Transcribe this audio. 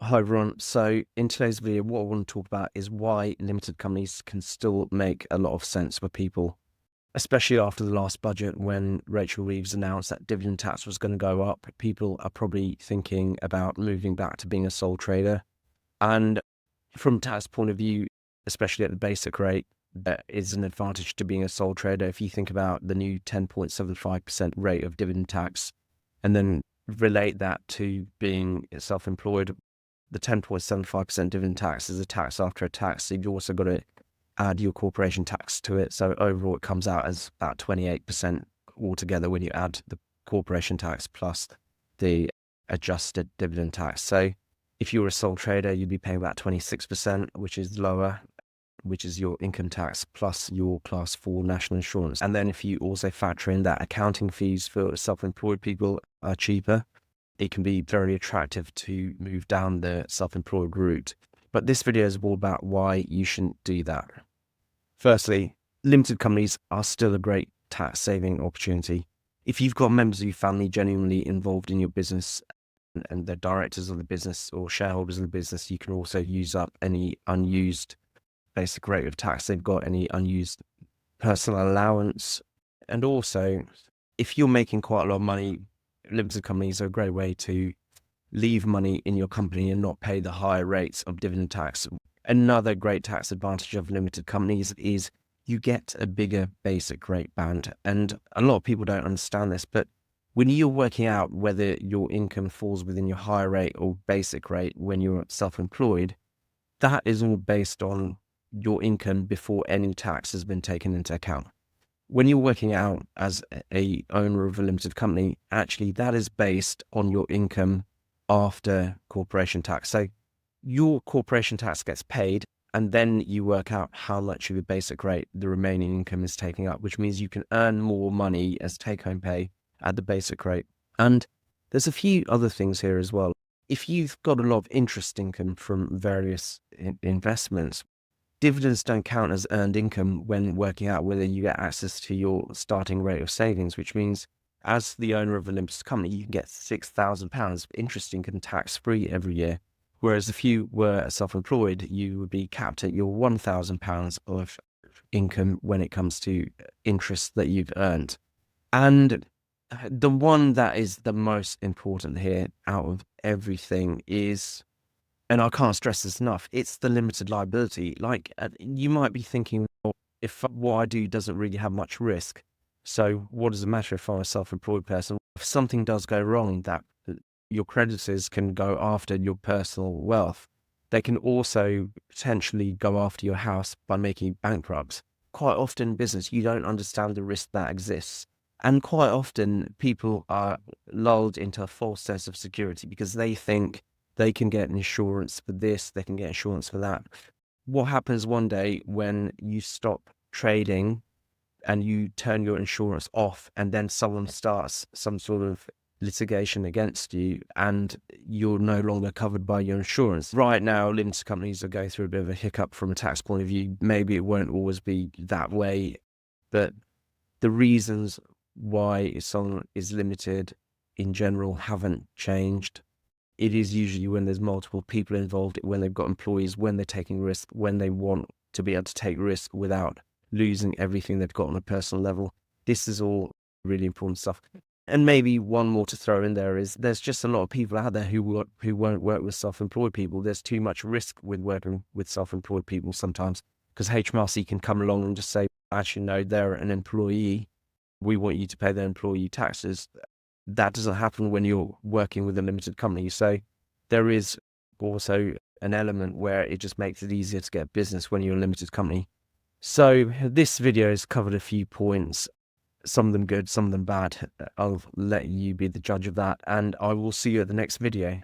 Hi everyone. So in today's video, what I want to talk about is why limited companies can still make a lot of sense for people, especially after the last budget when Rachel Reeves announced that dividend tax was going to go up. People are probably thinking about moving back to being a sole trader. And from a tax point of view, especially at the basic rate, there is an advantage to being a sole trader. If you think about the new 10.75% rate of dividend tax and then relate that to being self-employed, the 10.75% dividend tax is a tax after a tax. So you've also got to add your corporation tax to it. So overall, it comes out as about 28% altogether when you add the corporation tax plus the adjusted dividend tax. So if you were a sole trader, you'd be paying about 26%, which is lower, which is your income tax plus your class 4 national insurance. And then if you also factor in that accounting fees for self-employed people are cheaper, it can be very attractive to move down the self-employed route. But this video is all about why you shouldn't do that. Firstly, limited companies are still a great tax saving opportunity. If you've got members of your family genuinely involved in your business and they're directors of the business or shareholders of the business, you can also use up any unused basic rate of tax they've got, any unused personal allowance. And also, if you're making quite a lot of money, limited companies are a great way to leave money in your company and not pay the higher rates of dividend tax. Another great tax advantage of limited companies is you get a bigger basic rate band. And a lot of people don't understand this, but when you're working out whether your income falls within your higher rate or basic rate when you're self-employed, that is all based on your income before any tax has been taken into account. When you're working out as a owner of a limited company, actually that is based on your income after corporation tax. So your corporation tax gets paid, and then you work out how much of your basic rate the remaining income is taking up, which means you can earn more money as take-home pay at the basic rate. And there's a few other things here as well. If you've got a lot of interest income from various investments, dividends don't count as earned income when working out whether you get access to your starting rate of savings, which means as the owner of a limited company, you can get £6,000 interest income tax-free every year. Whereas if you were self-employed, you would be capped at your £1,000 of income when it comes to interest that you've earned. And the one that is the most important here out of everything is, and I can't stress this enough, it's the limited liability. Like you might be thinking, well, if what I do doesn't really have much risk, so what does it matter if I'm a self-employed person? If something does go wrong, that your creditors can go after your personal wealth. They can also potentially go after your house by making you bankrupt. Quite often in business, you don't understand the risk that exists. And quite often people are lulled into a false sense of security because they think they can get insurance for this, they can get insurance for that. What happens one day when you stop trading and you turn your insurance off, and then someone starts some sort of litigation against you and you're no longer covered by your insurance? Right now, limited companies are going through a bit of a hiccup from a tax point of view. Maybe it won't always be that way, but the reasons why someone is limited in general haven't changed. It is usually when there's multiple people involved, when they've got employees, when they're taking risk, when they want to be able to take risk without losing everything they've got on a personal level. This is all really important stuff. And maybe one more to throw in there is there's just a lot of people out there who won't work with self-employed people. There's too much risk with working with self-employed people sometimes because HMRC can come along and just say, actually, no, they're an employee. We want you to pay their employee taxes. That doesn't happen when you're working with a limited company. So there is also an element where it just makes it easier to get business when you're a limited company. So this video has covered a few points, some of them good, some of them bad. I'll let you be the judge of that, and I will see you at the next video.